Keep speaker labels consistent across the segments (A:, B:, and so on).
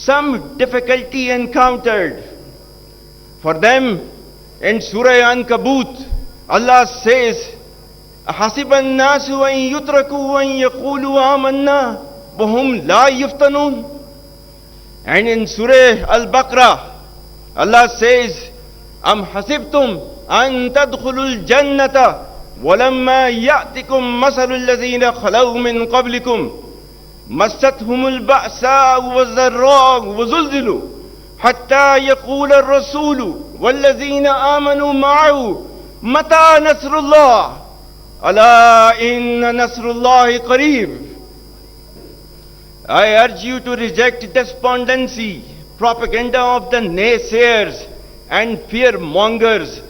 A: some difficulty encountered. For them, in Surah Ankabut, Allah says, أَحَسِبَ النَّاسُ أَن يُتْرَكُوا أَن يَقُولُوا آمَنَّا وَهُمْ لَا يُفْتَنُونَ. And in Surah Al-Baqarah, Allah says, أَمْ حَسِبْتُمْ أَن تَدْخُلُوا الْجَنَّةَ وَلَمَّا يَأْتِكُمْ مَثَلُ الَّذِينَ خَلَوْا مِنْ قَبْلِكُمْ مَسَّتْهُمُ الْبَأْسَاءُ وَالضَّرَّاءُ وَزُلْزِلُوا حَتَّى يَقُولَ الرَّسُولُ وَالَّذِينَ آمَنُوا مَعَهُ مَتَى نَصْرُ اللَّهِ أَلَا إِنَّ نَصْرَ اللَّهِ قَرِيبٌ. I urge you to reject despondency, propaganda of the naysayers and fear-mongers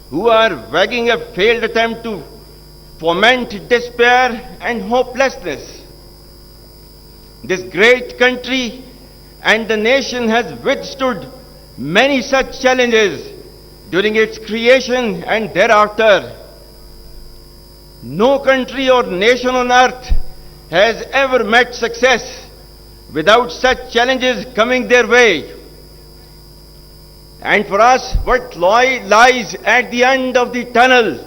A: who are wagging a failed attempt to foment despair and hopelessness. This great country and the nation has withstood many such challenges during its creation and thereafter. No country or nation on earth has ever met success without such challenges coming their way. And for us, what lies at the end of the tunnel,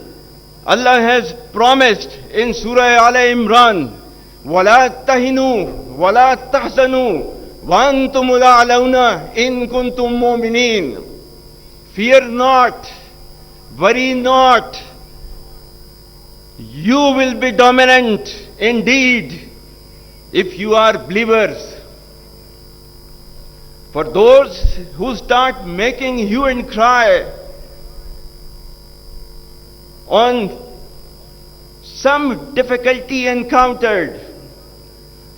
A: Allah has promised in Surah Al-Imran, وَلَا تَهِنُوا وَلَا تَحْزَنُوا وَأَنْتُمُ الْأَعْلَوْنَ إِن كُنْتُم مُؤْمِنِينَ. Fear not, worry not. You will be dominant indeed if you are believers. For those who start making hue and cry on some difficulty encountered,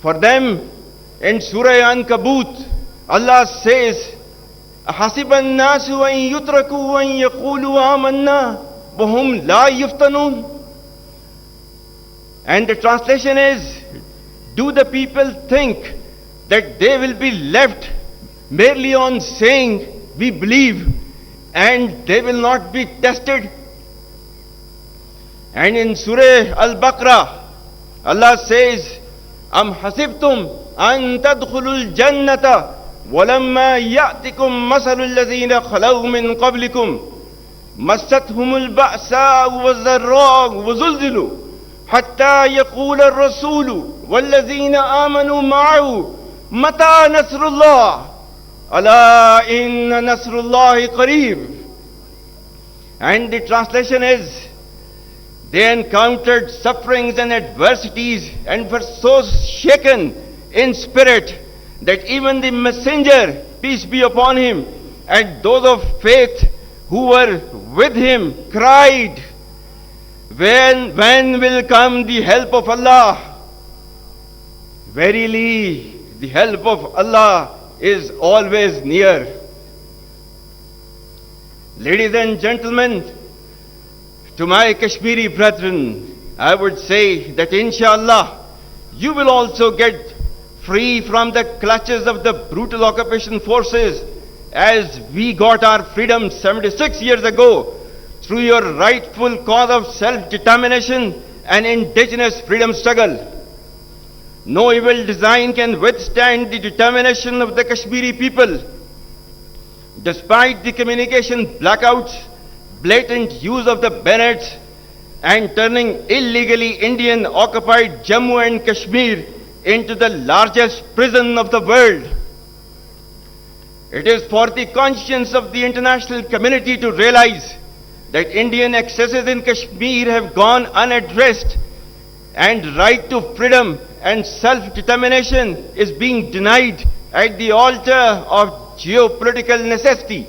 A: for them in Surah Ankabut, Allah says, أَحَسِبَ النَّاسُ أَن يُتْرَكُوا أَن يَقُولُوا آمَنَّا وَهُمْ لَا يُفْتَنُونَ. And the translation is, do the people think that they will be left merely on saying, we believe, and they will not be tested? And in Surah Al-Baqarah, Allah says, أَمْ حَسِبْتُمْ أَن تَدْخُلُوا الْجَنَّةَ وَلَمَّا يَأْتِكُمْ مَثَلُ الَّذِينَ خَلَوْا مِنْ قَبْلِكُمْ مَسَّتْهُمُ الْبَأْسَاءُ وَالضَّرَّاءُ وَزُلْزِلُوا حَتَّى يَقُولَ الرَّسُولُ وَالَّذِينَ آمَنُوا مَعَهُ مَتَى نَصْرُ اللَّهِ أَلَا إِنَّ نَصْرَ اللَّهِ قَرِيبٌ. And the translation is, they encountered sufferings and adversities and were so shaken in spirit that even the messenger, peace be upon him, and those of faith who were with him cried, when will come the help of Allah? Verily, the help of Allah is always near. Ladies and gentlemen, to my Kashmiri brethren, I would say that inshallah, you will also get free from the clutches of the brutal occupation forces as we got our freedom 76 years ago through your rightful cause of self-determination and indigenous freedom struggle. No evil design can withstand the determination of the Kashmiri people. Despite the communication blackouts, blatant use of the bayonets, and turning illegally Indian-occupied Jammu and Kashmir into the largest prison of the world, it is for the conscience of the international community to realize that Indian excesses in Kashmir have gone unaddressed, and right to freedom and self-determination is being denied at the altar of geopolitical necessity.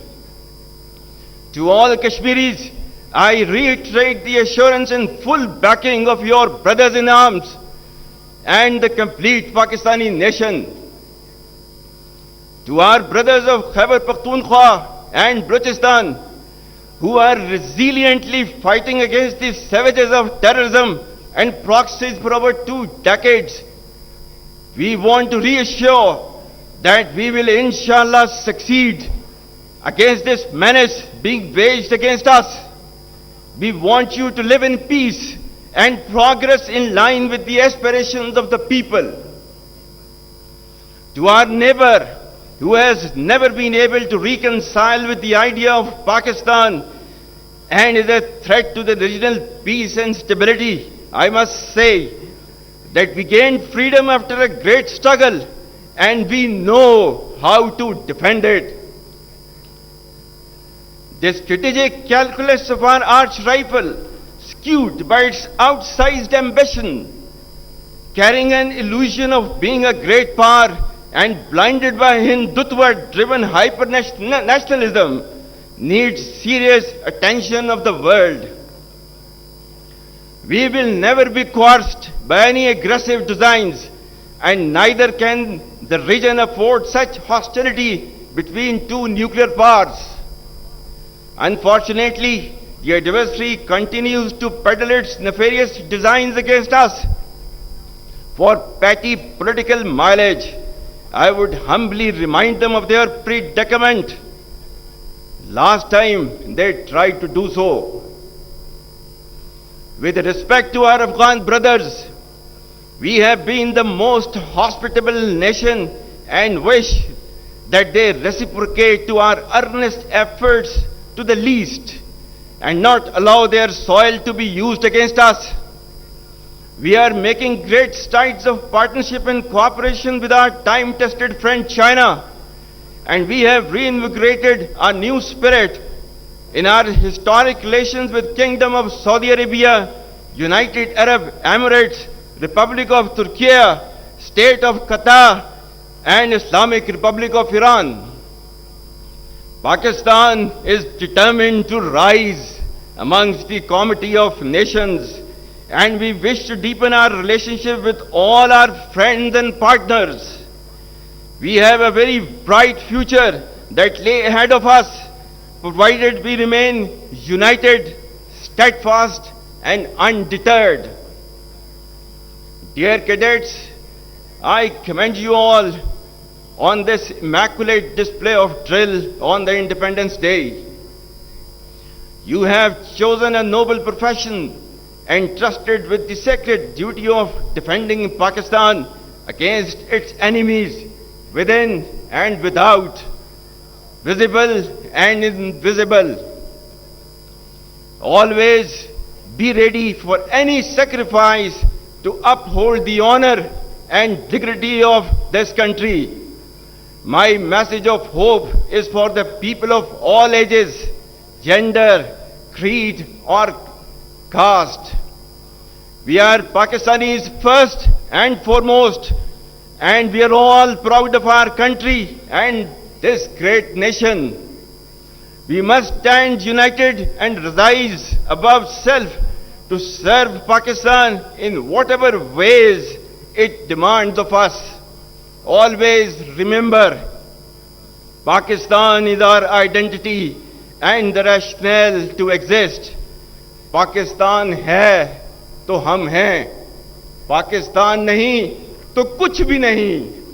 A: To all Kashmiris, I reiterate the assurance and full backing of your brothers in arms and the complete Pakistani nation. To our brothers of Khyber Pakhtunkhwa and Balochistan, who are resiliently fighting against the savages of terrorism and proxies for over 2 decades, we want to reassure that we will inshallah succeed against this menace being waged against us. We want you to live in peace and progress in line with the aspirations of the people. To our neighbor, who has never been able to reconcile with the idea of Pakistan and is a threat to the regional peace and stability, I must say that we gained freedom after a great struggle and we know how to defend it. The strategic calculus of our arch rival, skewed by its outsized ambition, carrying an illusion of being a great power and blinded by Hindutva-driven hyper-nationalism, needs serious attention of the world. We will never be coerced by any aggressive designs, and neither can the region afford such hostility between two nuclear powers. Unfortunately, the adversary continues to peddle its nefarious designs against us. For petty political mileage, I would humbly remind them of their predicament. Last time they tried to do so. With respect to our Afghan brothers, we have been the most hospitable nation and wish that they reciprocate to our earnest efforts to the least and not allow their soil to be used against us. We are making great strides of partnership and cooperation with our time-tested friend China, and we have reinvigorated a new spirit in our historic relations with Kingdom of Saudi Arabia, United Arab Emirates, Republic of Turkey, State of Qatar, and Islamic Republic of Iran. Pakistan is determined to rise amongst the comity of nations, and we wish to deepen our relationship with all our friends and partners. We have a very bright future that lay ahead of us, provided we remain united, steadfast, and undeterred. Dear cadets, I commend you all on this immaculate display of drill on the Independence Day. You have chosen a noble profession entrusted with the sacred duty of defending Pakistan against its enemies within and without, visible and invisible. Always be ready for any sacrifice to uphold the honor and dignity of this country. My message of hope is for the people of all ages, gender, creed, or caste. We are Pakistanis first and foremost, and we are all proud of our country and this great nation. We must stand united and rise above self to serve Pakistan in whatever ways it demands of us. Always remember, Pakistan is our identity and the rationale to exist. Pakistan है तो हम हैं, पाकिस्तान नहीं तो कुछ भी नहीं.